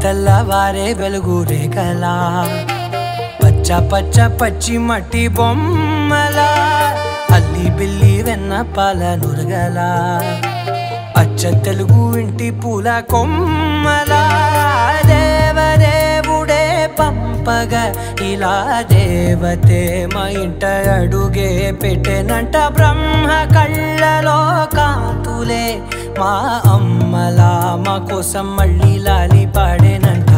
తెల్లవారే వెలుగు రేఖలా పచ్చ పచ్చ పచ్చి మట్టి బొమ్మలా అల్లి బిల్లి వెన్న పాల నురగలా అచ్చ తెలుగు ఇంటి పూల కొమ్మలా దేవదేవుడే పంపగా ఇలా దేవతే మా ఇంట అడుగే పెట్టెనంట బ్రహ్మ కళ్ళలో కాంతులే మా అమ్మలా మా కోసం మళ్ళీ లాలి పాడేనంట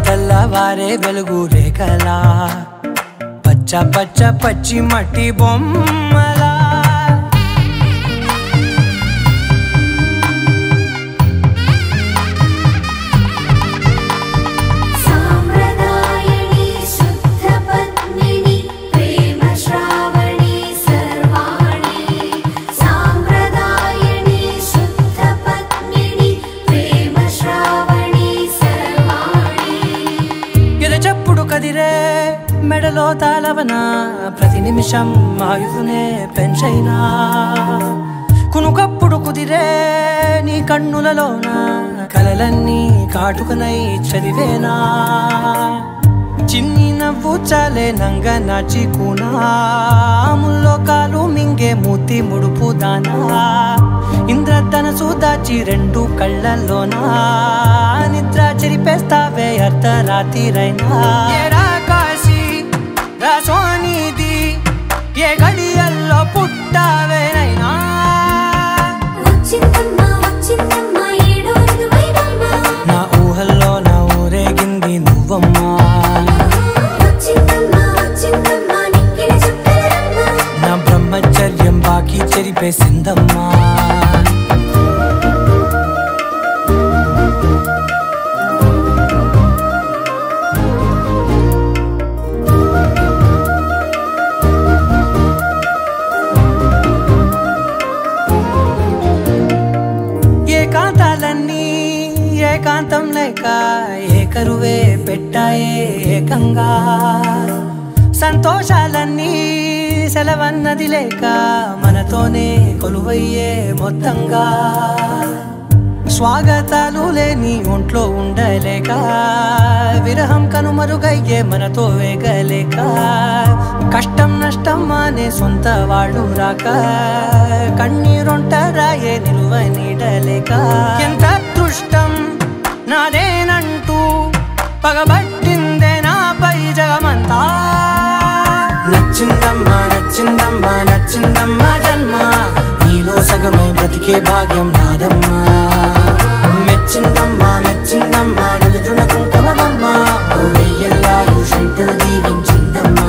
తెల్లవారే వెలుగు రేఖలా పచ్చ పచ్చ పచ్చి మట్టి బొమ్మలా కదిరే మెడలో తాళవన ప్రతి నిమిషం ఆయుధునే పెంచైనా కునుకప్పుడు కుదిరే నీ కన్నులలోన కలలన్నీ కాటుకనై చదివేనా చిన్ని నవ్వు చాలే నంగ నాచి కూనాముల్లో కాలు మింగే మూతి ముడుపు దానా ఇంద్రధనసు దాచి రెండు కళ్ళల్లోనా నిద్ర చెరిపేస్తావే అర్ధరాత్రిరైనా కాశీ రాసోనిది ఏ గడియల్లో పుట్టావేనైనా నా ఊహల్లో నా ఊరేగింది నువ్వమ్మా నా బ్రహ్మచర్యం బాకీ చెరిపేసిందమ్మా ఏకాంతాలన్నీ ఏకాంతం లేక ఏకరువే పెట్టాయే ఏకంగా సంతోషాలన్నీ సెలవన్నది లేక మనతోనే కొలువయ్యే మొత్తంగా స్వాగతాలు లేని ఒంట్లో ఉండలేక విరహం కనుమరుగయ్యే మనతో వేగలేక కష్టం నష్టం అనే సొంత వాళ్ళు రాక కన్నీరొంటరాయే నిలువ నీడలేక ఎంత అదృష్టం నాదేనంటూ పగబట్టిందే నాపై జగమంతా నచ్చిందమ్మా నచ్చిందమ్మా నచ్చిందమ్మా జన్మ నీలో సగమై బ్రతికే భాగ్యం నాదమ్మా మెచ్చిందమ్మా మెచ్చిందమ్మా నిలుతున్న కుంకుమమ్మా వెయ్యల్లాలు శంకరు దీవించిందమ్మా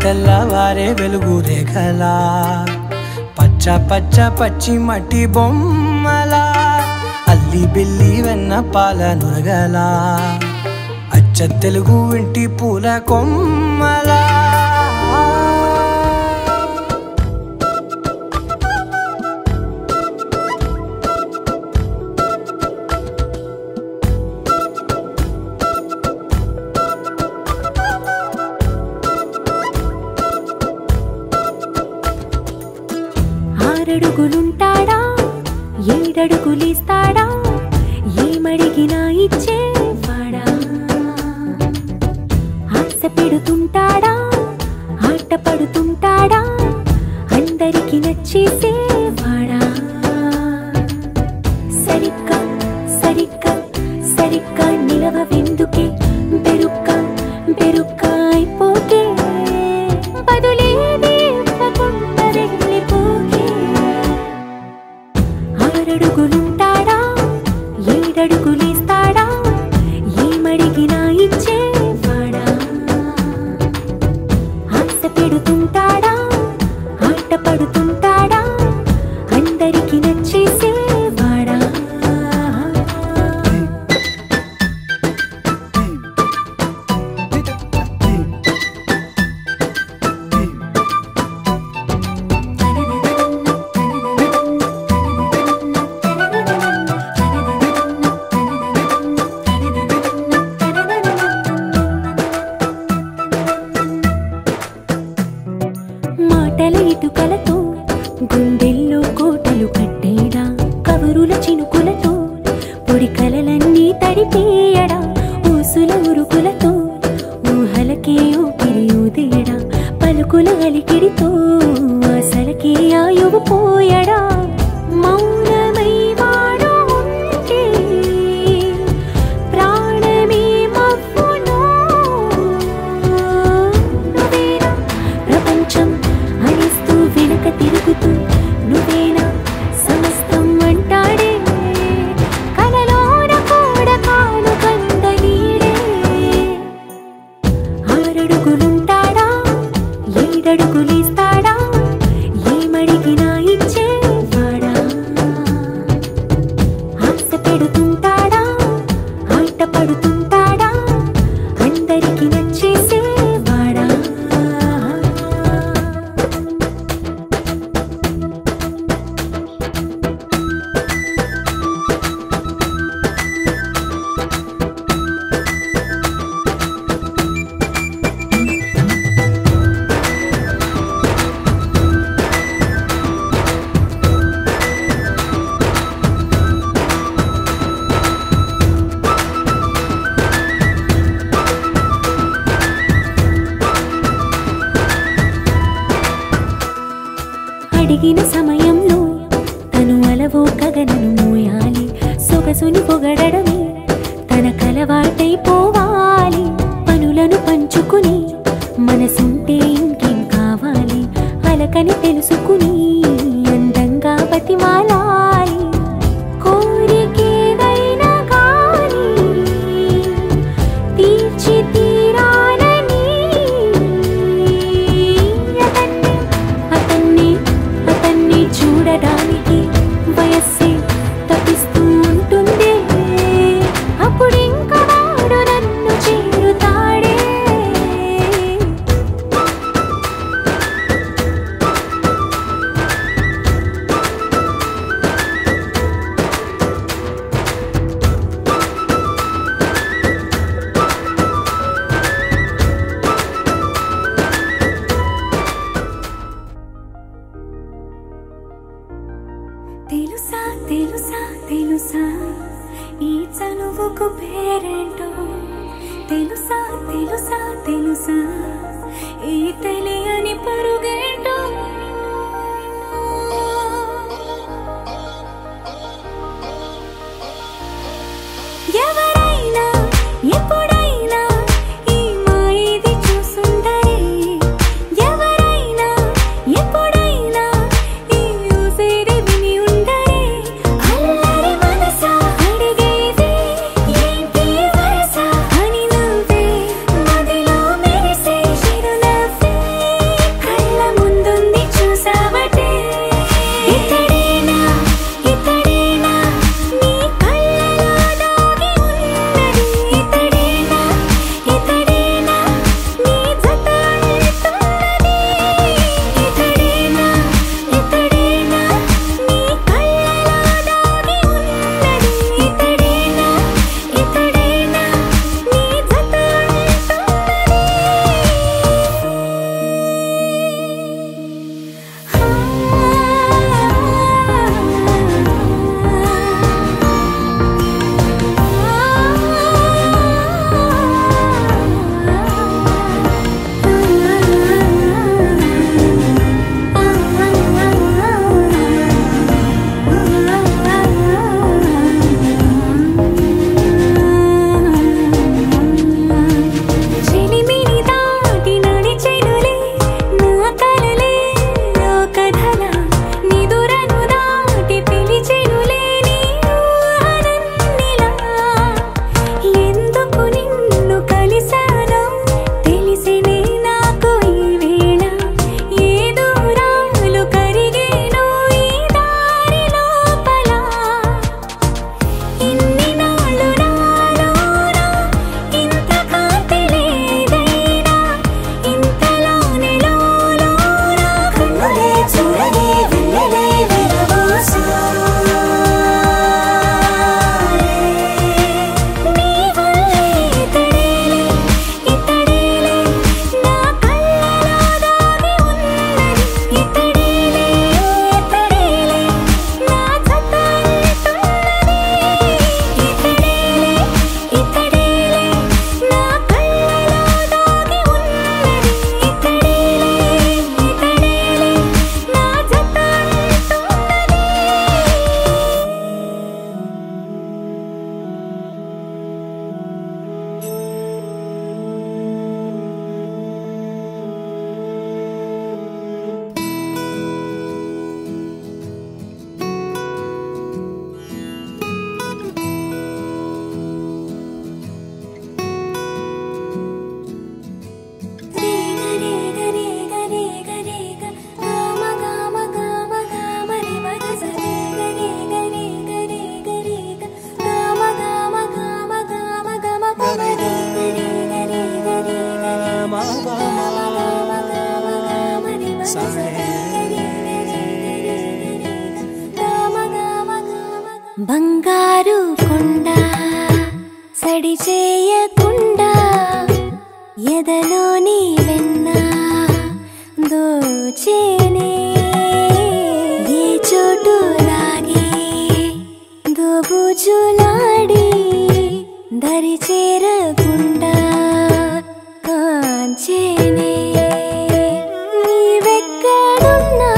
తెల్లవారే వెలుగు రేఖలా పచ్చ పచ్చ పచ్చి మట్టి బొమ్మలా అల్లి బిల్లి వెన్న పాల నురగలా అచ్చ తెలుగు ఇంటి పూల కొమ్మలా ఆరడుగులుంటాడా ఏడడుగులిస్తాడా ఏమడిగినా ఇచ్చేవాడా ఆశ పెడుతుంటాడా ఆట పడుతుంటాడా అందరికి నచ్చేసేవాడా సరిగ్గా సరిగ్గా సరిగ్గా నిలవెందుకే బెరుక్క బెరుక్క అయిపోకే బదులేది ఇవ్వకుండా వెళ్ళిపోకే ఆరడుగులుంటాడా ఏడడుగులిస్తాడా ఏమడిగినా ఇచ్చేవాడా ఆశ పెడుతుంటాడా ఆట పడుతుంటాడా అందరికి నచ్చేసేవాడా అడిగిన సమయంలో తను అలవో గగనను మోయాలి. సొగసుని పొగడమే తన కలవాటైపోవాలి. పనులను పంచుకుని మనసుంటే ఇంకేం కావాలి. అలకని తెలుసుకుని అందంగా బతిమాలాలి. కోరికేదైనా కానీ తీర్చి తీరాలని అతన్ని చూడడానికి వయస్సే తప్పిస్తూ ఉంటుంది. అప్పుడింకా వాడు నన్ను చేరుతాడే. తెలుసా తెలుసా తెలుసా ఈ చనువుకు పేరేంటో. తెలుసా తెలుసా తెలుసా ఈ తెలియని పరుగేంటో. ఎవరైనా ఎప్పుడైనా ఈ మాయది చూసుండరే. ఎవరైనా ఎప్పుడైనా ఈ ఊసేది విని ఉండరే. అల్లరి మనసా అడిగేది ఏంటి వరసా అని నువ్వే మదిలో మెరిసే చిరునవ్వే కళ్ళ ముందుంది చూసావటే. ఇతడేనా ఇతడేనా నీ కళ్ళలో దాగి ఉన్నది. ఇతడేనా ఇతడేనా నీ జత అంటున్నది. ఇతడేనా ఇతడేనా నీ కళ్ళలో దాగి ఉన్నది. ఇతడేనా ఇతడేనా నీ జత చెలిమిని దాటి నడిచెనులే నా కలలే ఓ కథలా. నిదురను దాటి పిలిచెనులే నీ ఊహలన్నిలా. ఎందుకు నిన్ను కలిసానో తెలిసినే నాకు ఈ వేళ. ఏ దూరాలు కరిగేనో ఈ దారి లోపల. ఇన్ని నాళ్ళు నాలోన ఇంత కాంతి లేదైనా ఇంతలోనే లోలోన కన్నులే చూడగే వెన్నెలే విరబోసారే. నీ వల్లే ఇతడేలే ఇతడేలే నా కళ్ళలో దాగి ఉన్నది. ఇతడేలే ఇతడేలే నా జత అంటున్నది. ఇతడేలే ఇతడేలే నా కళ్ళలో దాగి ఉన్నది. ఇతడేలే ఇతడేలే నా జత అంటున్నది. బంగారు కొండ సడి చేయకుండా ఎదలోని వెన్న దోచేనే. ఏ చోటు లాగే దోబుజులాడి దరి చేరకుండా కాంచేనే. నీవెక్కడున్నా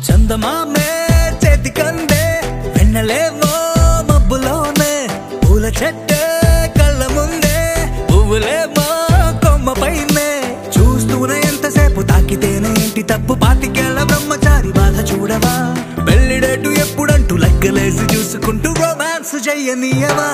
చందమామే చేతికందే వెన్నెలేవో మబ్బులోనే పూల చెట్టే కళ్ళ ముందే పువ్వులేమో కొమ్మ పైనే చూస్తూనే ఎంతసేపు తాకితేనే ఇంటి తప్పు పాతికేళ్ల బ్రహ్మచారి బాధ చూడవా పెళ్లిడేటు ఎప్పుడంటూ లెక్కలేసి చూసుకుంటూ రొమాన్స్ చెయ్యనీయవా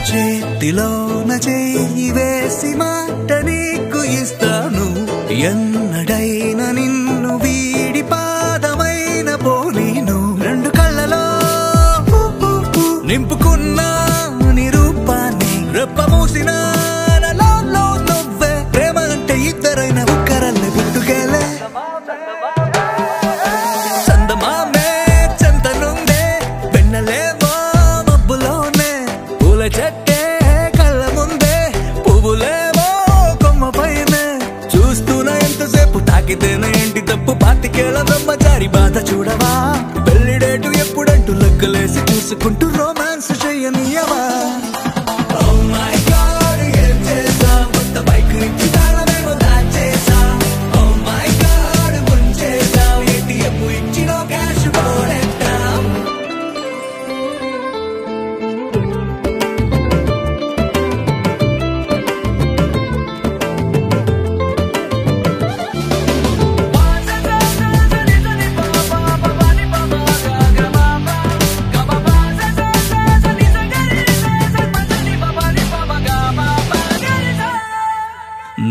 చేతిలోన చేయి వేసి మాట నీకు ఇస్తాను ఎన్నడైనా నిన్ను వీడి పాదమైన పోనీను రెండు కళ్ళలో నింపుకున్న నీ రూపాన్ని రెప్ప మూసిన నువ్వే ప్రేమ అంటే ఇద్దరైన ఒక్కరల్ని పుట్టుకెళ్ళే చందమామే చెంతనుందే వెన్నెలేవో మబ్బులోనే పూల చెట్టే కళ్ళ ముందే పువ్వులేవో కొమ్మ పైనే చూస్తూనే ఎంతసేపు తాకితేనే ఏంటి తప్పు పాతికేళ్ల బ్రహ్మచారి బాధ చూడవా పెళ్లిడేటు ఎప్పుడంటూ లెక్కలేసి చూసుకుంటూ రొమాన్స్ చెయ్యనీయవా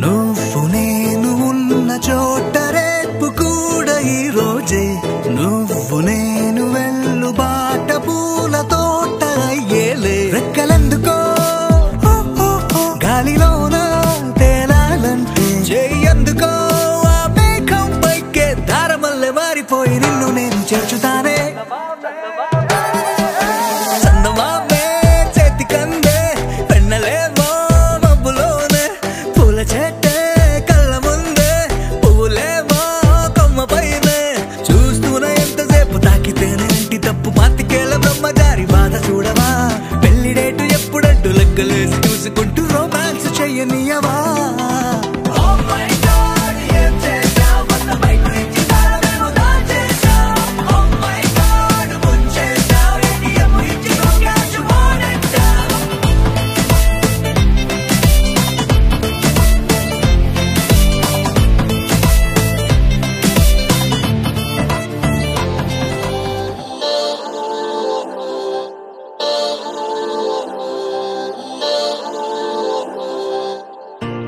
నువ్వు నేను ఉన్న చోట రేపు కూడా ఈ రోజే నువ్వు నేను వెళ్ళు బాట పూల తోట అయ్యేలే రెక్కలెందుకో గాలిలోన తేలాలంటే చెయ్యందుకో ఆ మేఘం పైకే దారమల్లె మారిపోయి నిన్ను నేను చేర్చుతానే చందమామే చేతికందే వెన్నెలేవో మబ్బులోనే పూల చెట్టే కళ్ళ ముందే పువ్వులేమో కొమ్మ పైనే చూస్తూనే ఎంతసేపు తాకితేనే ఇంటి తప్పు పాతికేళ్ల బ్రహ్మచారి బాధ చూడవా పెళ్లిడేటు ఎప్పుడంటూ లెక్కలేసి చూసుకుంటూ రొమాన్స్ చెయ్యనీయవా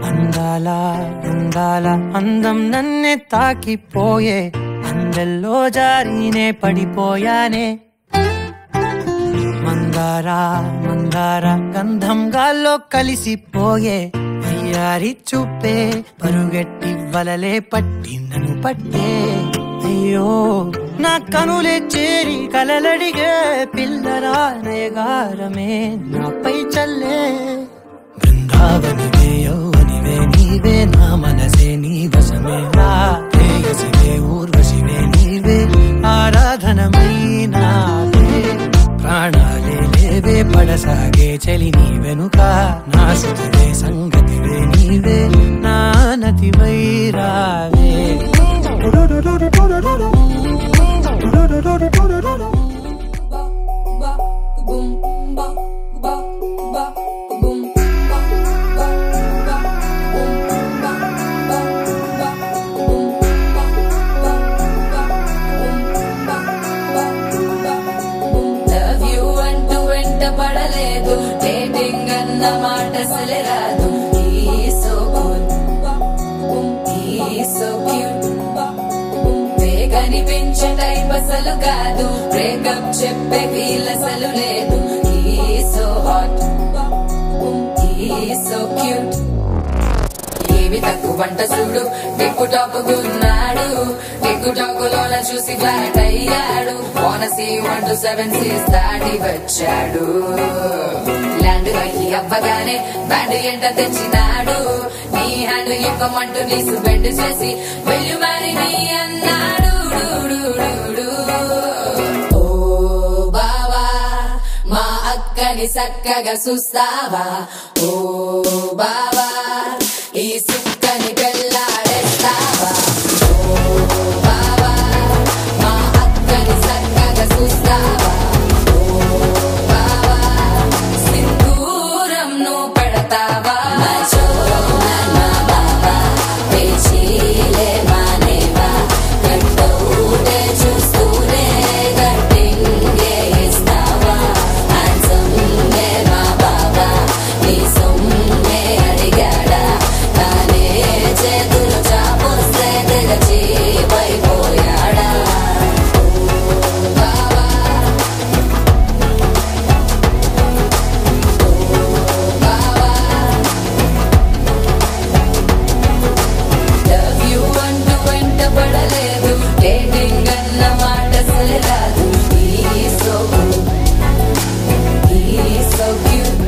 అందాల అందాల అందం నన్నే తాకిపోయే అందెల్లో జారీనే పడిపోయానే మందార మందార గంధం గాల్లో కలిసిపోయే అయ్యారి చూపే పరుగెట్టి వలలే పట్టి నన్ను పట్టే అయ్యో నా కనులే చేరి కలలడిగే పిల్లరా నయగారమే నాపై చల్లే బృందావనివే యౌవనివే నీ చలి నీ వెనుక నా సుఖే సంగతివే నీవే నా నతి వైరావే పడలేదు డేటింగ్ అన్న మాట సలరాదు సో క్యూట్ కనిపించే టైప్ అసలు కాదు బ్రేకప్ చెప్పే ఫీల్ అసలు లేదు సో హాట్ సో క్యూట్ ఏవి తక్కువ వంట చూడు టిక్కు టాక్ గున్నాడు టిక్కు టాక్ లోన చూసి ఫ్లాట్ అయ్యాడు వానసీ 1 to 7 సీస్ దాటి వచ్చాడు ల్యాండ్ అయ్యి అవ్వగానే బ్యాండ్ ఎంట తెచ్చినాడు నీ హ్యాండ్ ఇవ్వమంటూ నీసు బెండ్ చేసి వెళ్ళు మరి నీ అన్నాడు ఓ బావా మా అక్కని చక్కగా చూస్తావా ఓ బావా ఈ సుక్కని పెళ్ళాడేస్తావా ఓ బావా మా అక్కని చక్కగా చూస్తావా ఓ బావా సింధూరం నువ్వు పెడతావా మా బావా పేచీలే మానేవా కట్టౌటే చూస్తూనే కట్టింగే ఇస్తావా హ్యాండ్సమ్మే మా బావా నీ సొమ్మే అడిగాడా తానే చేతులు చాపొస్తే తెగచి పైపోయాడా బావా బావా లవ్ యూ అంటూ వెంట పడలేదు డేటింగ్ అన్న మాట సలరాదు సో క్యూట్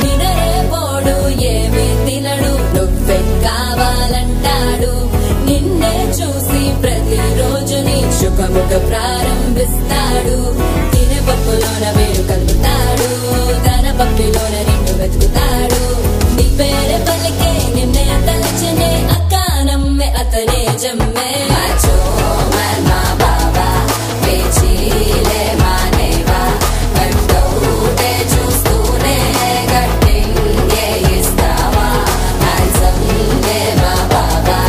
నినరేపోడు ఏమి తినడు నువ్వే కావాలంటాడు నిన్నే చూసి ప్రతిరోజు నీ శుభముఖ ప్రారంభిస్తాడు తినే పప్పులోన వేరు కలుపుతాడు తన పప్పిలోన నిన్ను వెతుకుతాడు నీ పేరే పలికే నిన్నే తలచనే అక్కానమ్మే అతనే జమ్మే మా బాబా పేచీలే మానేవా కట్టౌటే చూస్తూనే కట్టింగే ఇస్తావా హ్యాండ్సమ్మే మా బాబా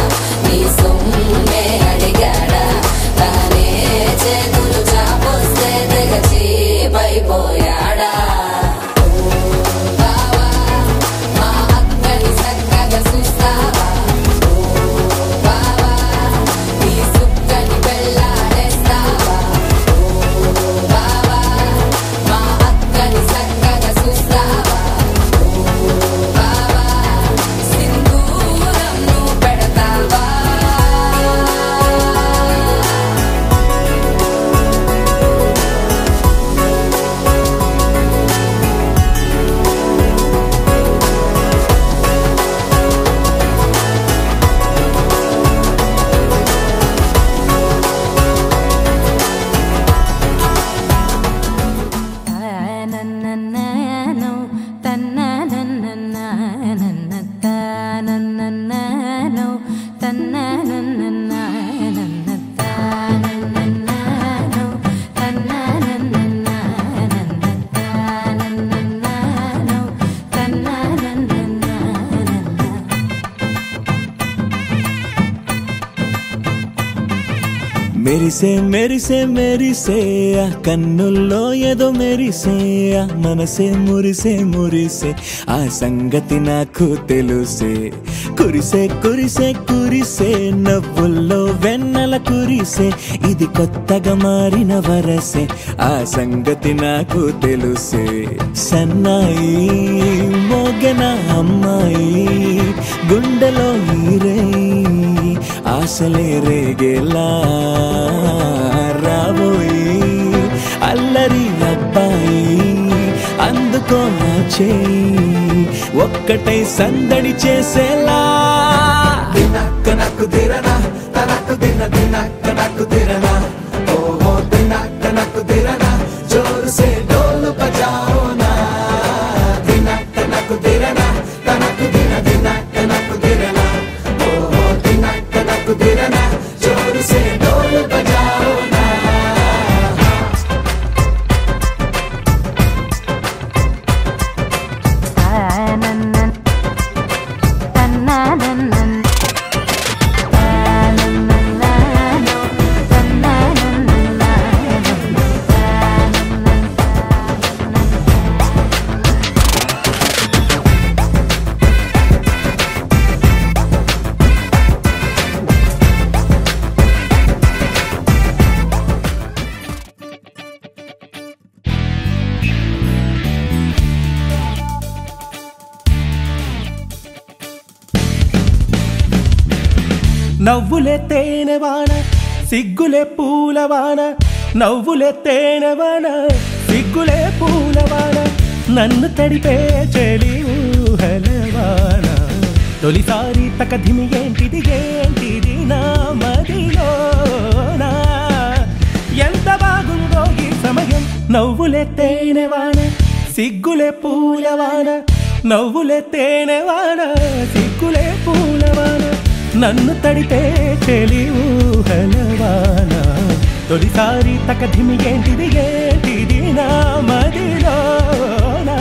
నీ సొమ్మే అడిగాడా తానే చేతులు చాపొస్తే తెగచి పైపోయాడా బావా మా అక్కని చక్కగా చూస్తావా బావా ఈ సుక్కని పెళ్ళాడేస్తావా బావా మా అక్కని చక్కగా చూస్తావా బావా సింధూరం నువ్వు పెడతావా మెరిసే మెరిసే మెరిసే ఆ కన్నుల్లో ఏదో మెరిసే ఆ మనసే మురిసే మురిసే ఆ సంగతి నాకు తెలుసే కురిసే కురిసే కురిసే నవ్వుల్లో వెన్నెల కురిసే ఇది కొత్తగా మారిన వరసే ఆ సంగతి నాకు తెలుసే సన్నాయి మోగెన అమ్మాయి గుండెలో ఈరే ఆ ఆశలే రేగేలా రాబోయి అల్లరి అబ్బాయి అందుకో నా చేయి ఒక్కటై సందడి చేసేలా దినక్క నాకు దిరనా తనకు దిన దినక్క నాకు దిరనా ఓహో దినక్క నాకు దిరనా జోరు సే డోలు బజాओ నా దినక్క నాకు దిరనా తనకు దిన దినక్క నాకు దిరనా ఓహో దినక్క నాకు దిరనా జోరు సే డోలు బజాओ నా నవ్వులే తేనెవాన సిగ్గులే పూలవాన నవ్వులే తేనెవాన సిగ్గులే పూలవాన నన్ను తడిపే చెలి ఊహలవాన తొలిసారి తకధిమి ఏంటిది ఏంటిది నా మదిలోనా ఎంత బాగుందో ఈ సమయం నవ్వులే తేనెవాన సిగ్గులే పూలవాన నవ్వులే తేనెవాన సిగ్గులే పూలవాన నన్ను తడిపే చెలి ఊహలవాన తొలిసారి తకధిమి ఏంటిది ఏంటిది నా మదిలోనా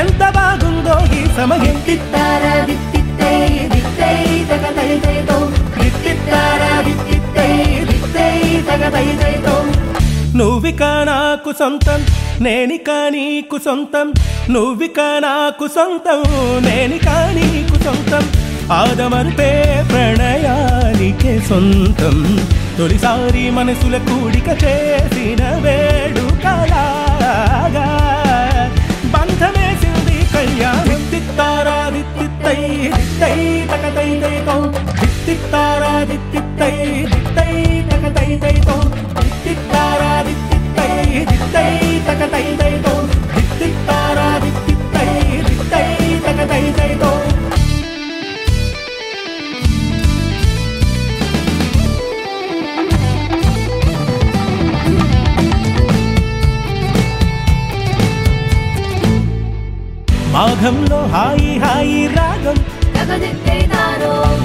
ఎంత బాగుందో ఈ సమయం తిత్తారా దిత్తిత్తై దిత్తై తగదైదైదో దిత్తిత్తారా దిత్తిత్తై దిత్తై తగదైదైదో నువ్విక నాకు సొంతం నేనిక నీకు సొంతం నువ్విక నాకు సొంతం నేనిక నీకు సొంతం ఆదమర్పే ప్రణయానికే సొంతం తొలిసారి మనసుల కూడిక చేసిన వేడుకలాగా బంధమేసింది కళ్యాణం దిత్తిత్తారా దిత్తిత్తై దిత్తై తగదైదైదో దిత్తిత్తారా దిత్తిత్తై దిత్తై తగదైదైదో దిత్తిత్తారా దిత్తిత్తై దిత్తై తగదైదైదో దిత్తిత్తారా దిత్తిత్తై దిత్తై తగదైదైదో మాఘంలో హాయి హాయి రాగం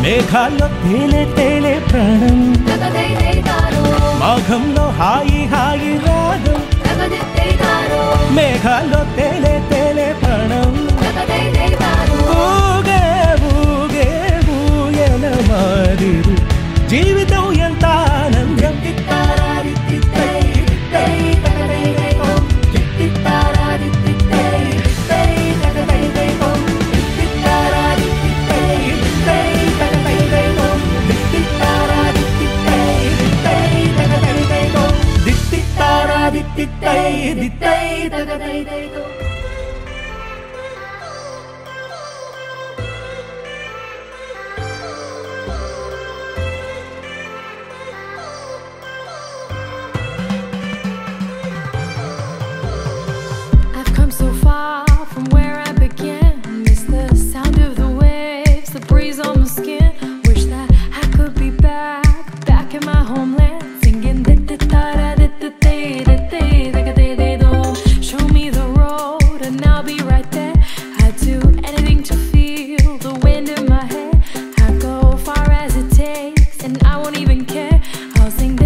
మేఘాల్లో తేలే తేలే ప్రాణం మాఘంలో హాయి హాయి రాగం మేఘాల్లో తేలే తేలే ప్రాణం ఊగే ఊగే ఊయల మాదిరు జీవితం ఎంత ఆనందం I've come so far from where I began. Miss the sound of the waves, the breeze on my skin. Wish that I could be back in my homeland, singing show me the road and I'll be right there. I'd do anything to feel the wind in my hair. I'd go far as it takes and I won't even care. I'll sing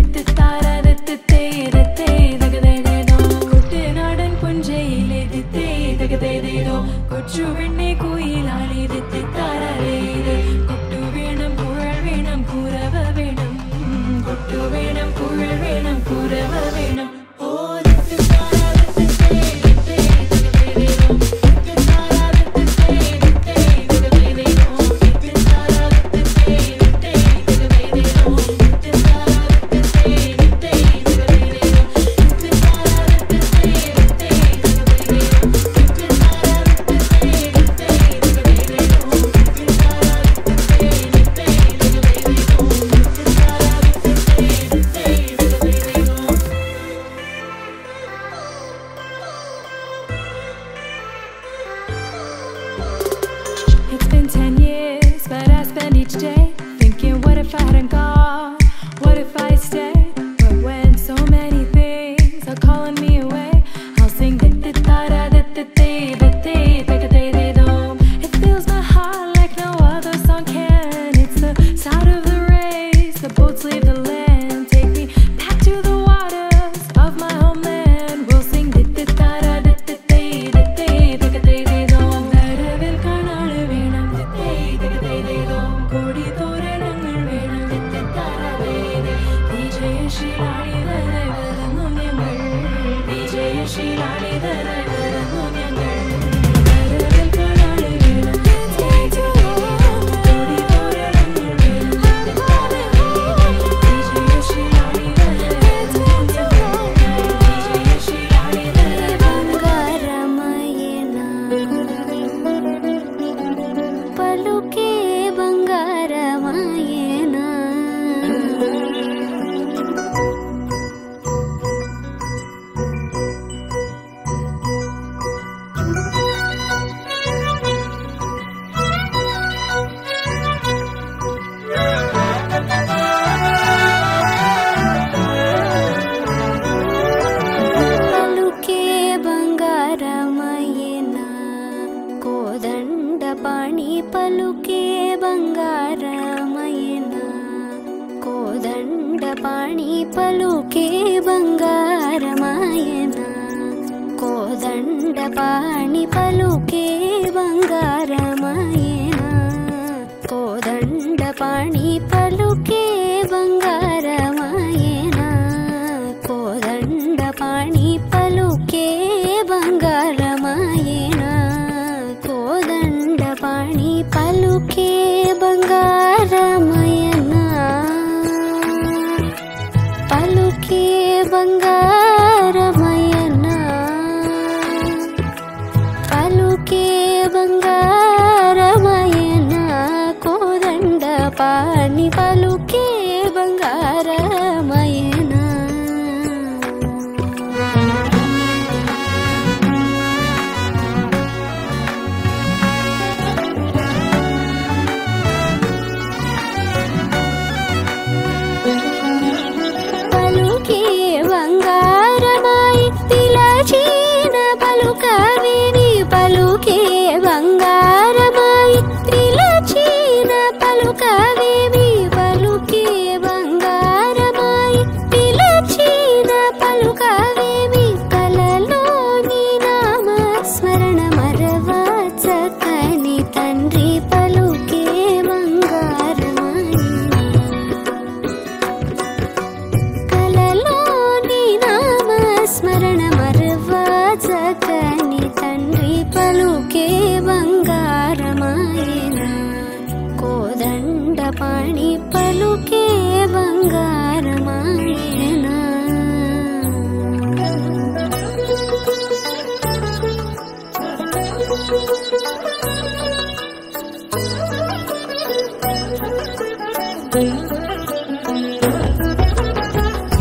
Kuttinadan punjaile Kochu vinne kuilali Kottu venam kural venam kurava venam Kottu venam kural venam kurava venam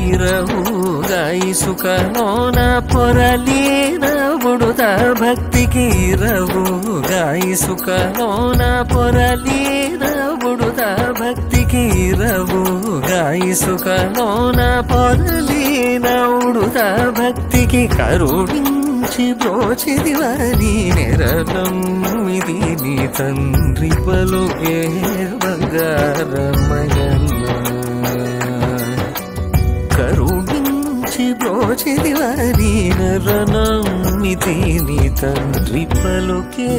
ఇరవుగా ఇసుకలోన పొరలిన బుడుద భక్తికి ఇరవుగా ఇసుకలోన పొరలిన బుడుద భక్తికి ఇరవుగా ఇసుకలోన పొరలిన ఉడుద భక్తికి కరుణించి బ్రోచిదివని నెరలమ్మిది నీ తండ్రి పలుకే బంగారమయన్న కరుణించి బ్రోచిదివని నెరలమ్మిది నీ తండ్రి పలుకే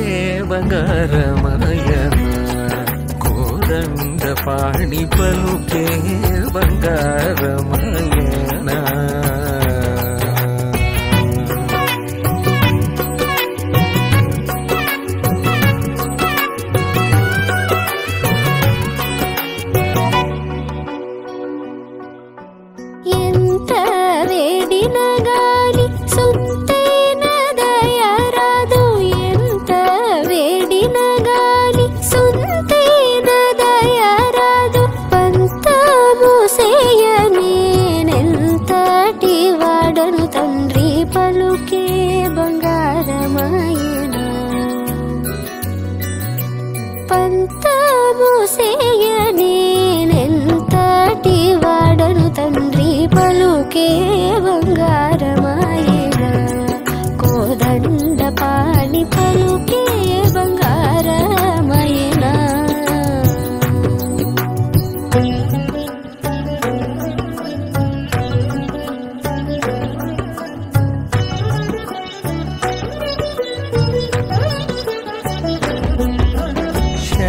బంగారమయన్న కోదండ పాణి పలుకే బంగారమయన తండ్రి పలుకే బంగారమాయన కోదండ పాణి పలుకే బంగారమాయన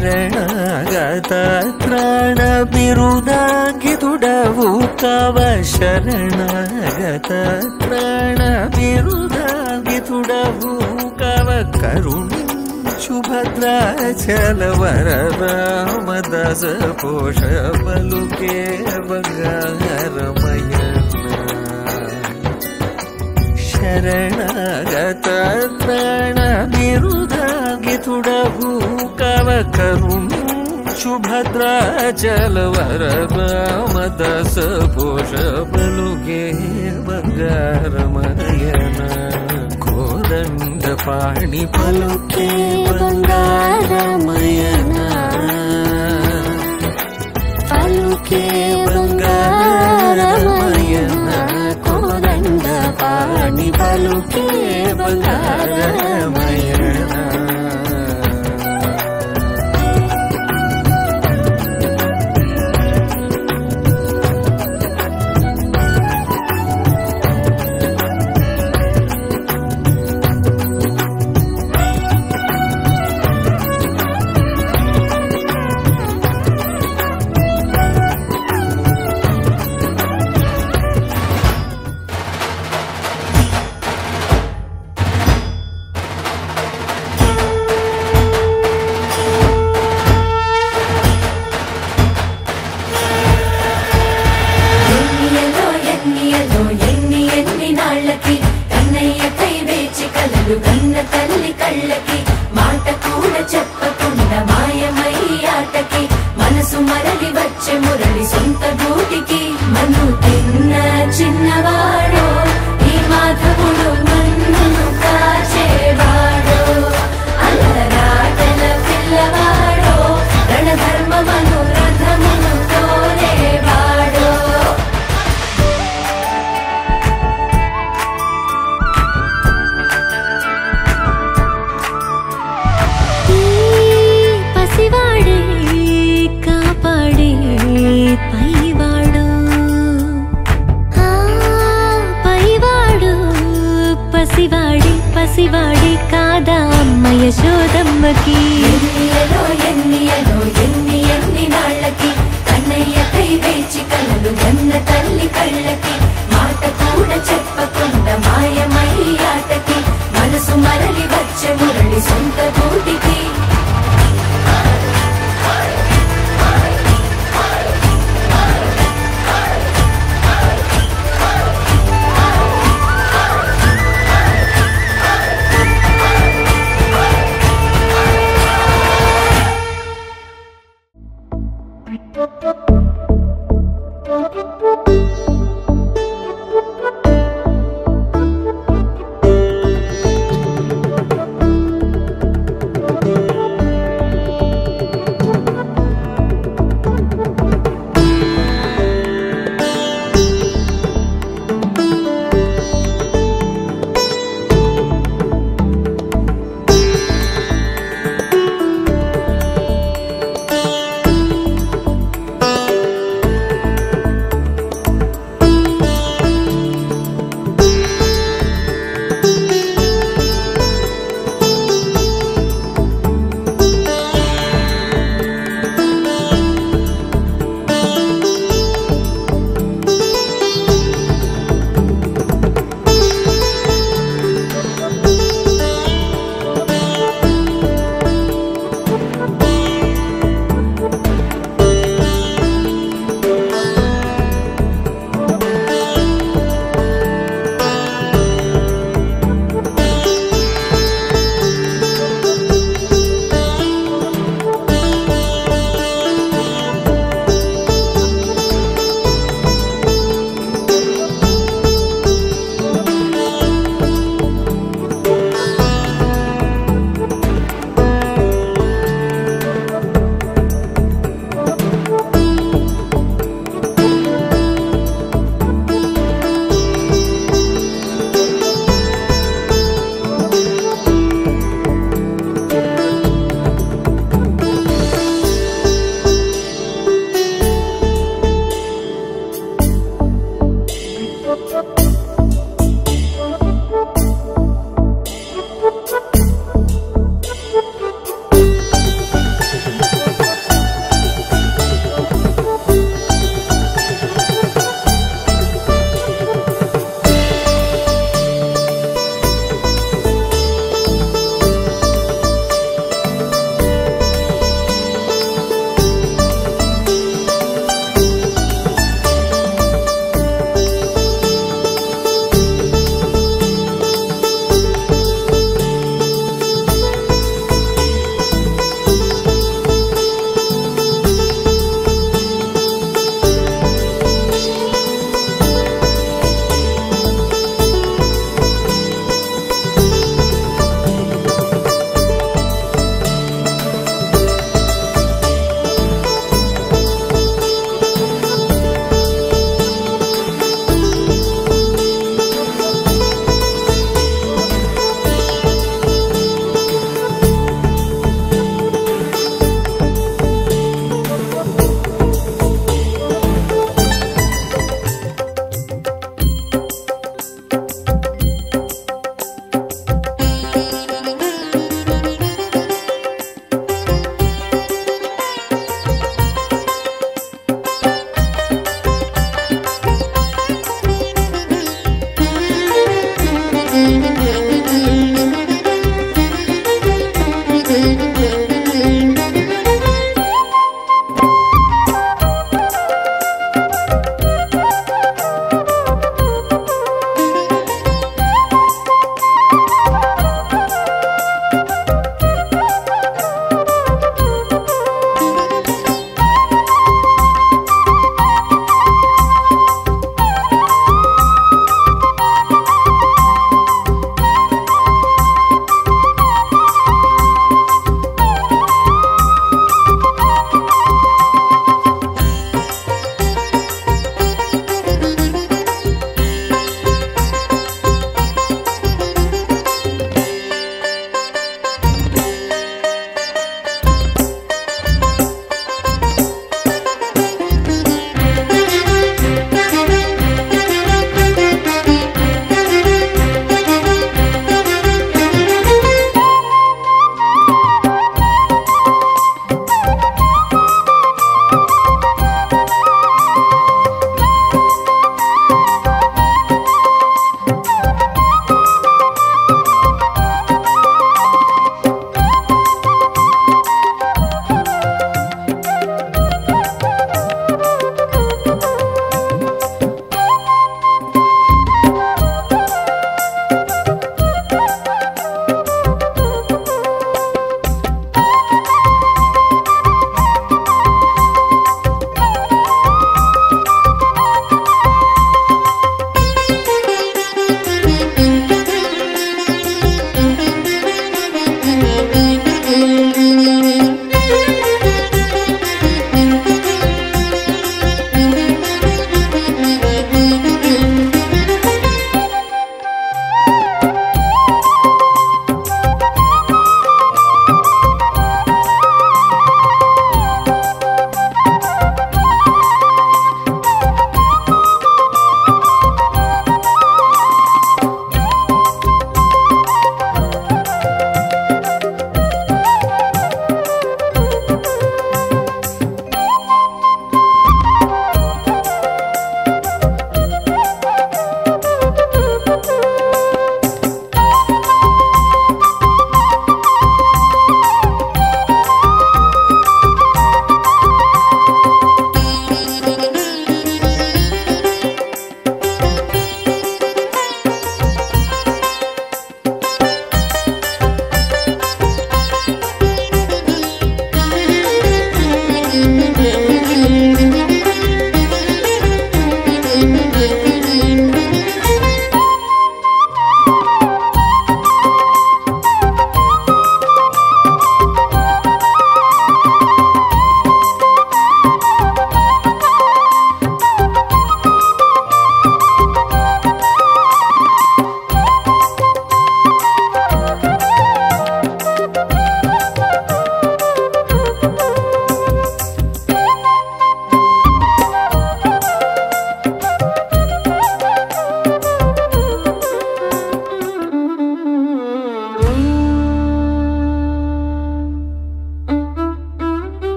శరణాగత త్రాణ బిరుదాంకితుడవు కవ శరణాగత త్రాణ బిరుదాంగితుడవు కవ కరుణించు భద్రాచల వరరామదాస పోష పలుకే బంగారమయ శరణాగత త్రాణ బిరుదాంగితుడవు కవ కరుణించు భద్రాచల వరరామదాస పోష పలుకే బంగారమయన కోదండ పాణి పలుకే బంగారమయన పలుకే బంగారమయన కోదండ పాణి పలుకే బంగారమయన కన్న తల్లి కళ్ళకి మాట కూడా చెప్పకుండా మాయమై ఆటకి మనసు మరలి వచ్చే మురళి సొంత గూటికి మను తిన్న చిన్నవాడో ఈ మాధవుడు మన్నును కాచేవాడో అల్లరాటల పిల్లవాడో రణధర్మమను రథమును తోలేవాడో పసివాడి కాదా అమ్మ యశోదమ్మకి ఎన్ని నాళ్ళకి కన్నయ్యకై వేచి కలలు కన్న తల్లి కళ్ళకి మాట కూడా చెప్పకుండా మాయమై